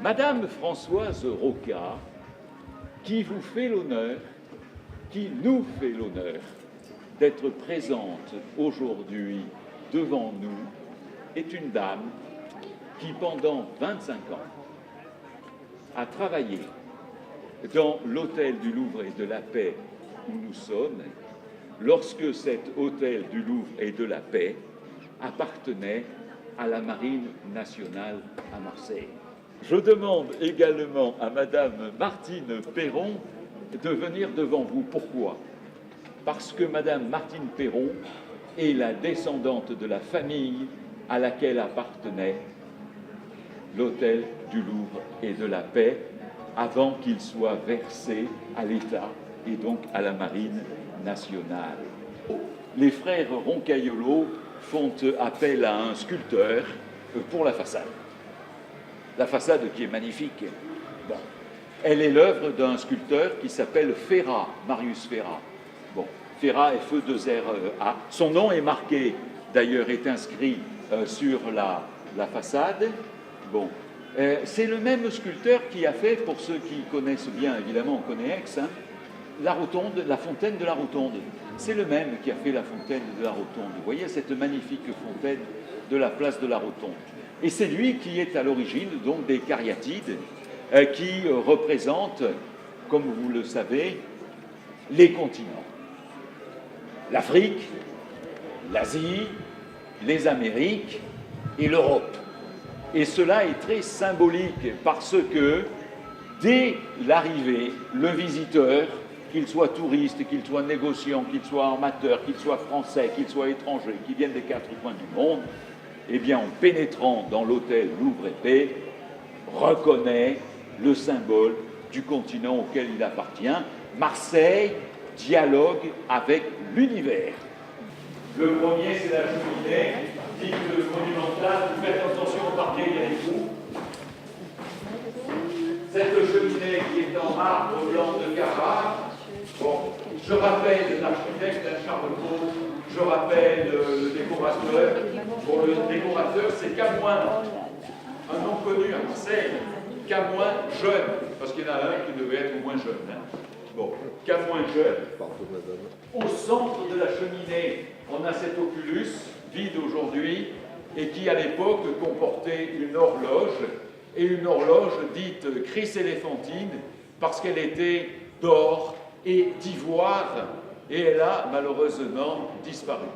Madame Françoise Rocca, qui vous fait l'honneur, qui nous fait l'honneur d'être présente aujourd'hui devant nous, est une dame qui, pendant 25 ans, a travaillé dans l'hôtel du Louvre et de la Paix où nous sommes, lorsque cet hôtel du Louvre et de la Paix appartenait à la Marine nationale à Marseille. Je demande également à Madame Martine Perron de venir devant vous. Pourquoi? Parce que Madame Martine Perron est la descendante de la famille à laquelle appartenait l'hôtel du Louvre et de la Paix avant qu'il soit versé à l'État et donc à la Marine nationale. Les frères Roncaiolo font appel à un sculpteur pour la façade. La façade qui est magnifique. Bon. Elle est l'œuvre d'un sculpteur qui s'appelle Ferrat, Marius Ferrat. Bon. Ferrat est feu 2 RA. Son nom est marqué, d'ailleurs est inscrit sur la façade. Bon. C'est le même sculpteur qui a fait, pour ceux qui connaissent bien, évidemment on connaît Aix, hein, la rotonde, la fontaine de la rotonde. C'est le même qui a fait la fontaine de la rotonde. Vous voyez cette magnifique fontaine de la place de la rotonde. Et c'est lui qui est à l'origine donc des cariatides qui représentent, comme vous le savez, les continents. L'Afrique, l'Asie, les Amériques et l'Europe. Et cela est très symbolique parce que dès l'arrivée, le visiteur, qu'il soit touriste, qu'il soit négociant, qu'il soit armateur, qu'il soit français, qu'il soit étranger, qu'il vienne des 4 coins du monde, eh bien, en pénétrant dans l'hôtel Louvre et Paix, reconnaît le symbole du continent auquel il appartient. Marseille dialogue avec l'univers. Le premier, c'est la cheminée, dite monumentale. Faites attention au parquet, il y a des trous. Cette cheminée qui est en marbre blanc de Carrare. Bon, je rappelle l'architecte Charles Cros, je rappelle le décorateur. Bon, le décorateur, c'est Camoin, un nom connu à Marseille, Camoin jeune, parce qu'il y en a un qui devait être moins jeune. Hein. Bon, Camoin jeune. Au centre de la cheminée, on a cet oculus, vide aujourd'hui, et qui à l'époque comportait une horloge, et une horloge dite chryséléphantine, parce qu'elle était d'or et d'ivoire, et elle a malheureusement disparu.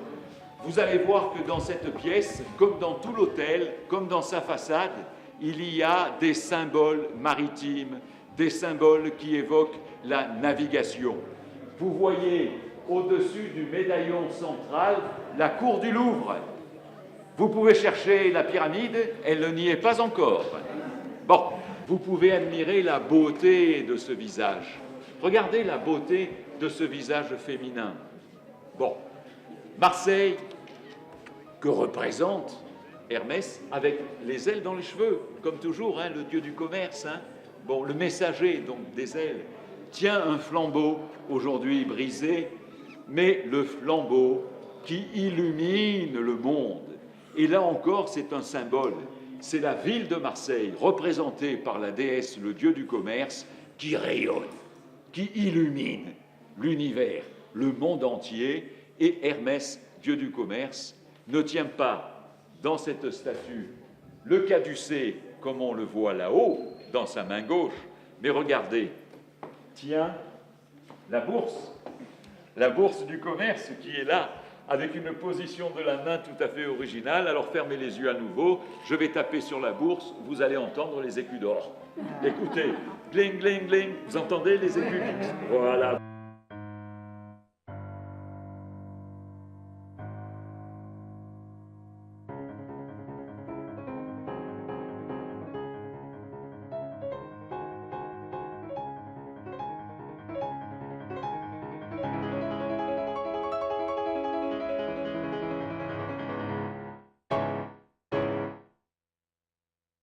Vous allez voir que dans cette pièce, comme dans tout l'hôtel, comme dans sa façade, il y a des symboles maritimes, des symboles qui évoquent la navigation. Vous voyez au-dessus du médaillon central la cour du Louvre. Vous pouvez chercher la pyramide, elle n'y est pas encore. Bon, vous pouvez admirer la beauté de ce visage. Regardez la beauté de ce visage féminin. Bon, Marseille, que représente Hermès, avec les ailes dans les cheveux, comme toujours, hein, le dieu du commerce. Hein. Bon, le messager donc des ailes tient un flambeau aujourd'hui brisé, mais le flambeau qui illumine le monde. Et là encore, c'est un symbole. C'est la ville de Marseille, représentée par la déesse, le dieu du commerce, qui rayonne, qui illumine l'univers, le monde entier. Et Hermès, dieu du commerce, ne tient pas dans cette statue le caducée comme on le voit là-haut, dans sa main gauche, mais regardez, tient la bourse du commerce qui est là, avec une position de la main tout à fait originale. Alors fermez les yeux à nouveau, je vais taper sur la bourse, vous allez entendre les écus d'or. Écoutez, gling, gling, gling, vous entendez les écus? Voilà.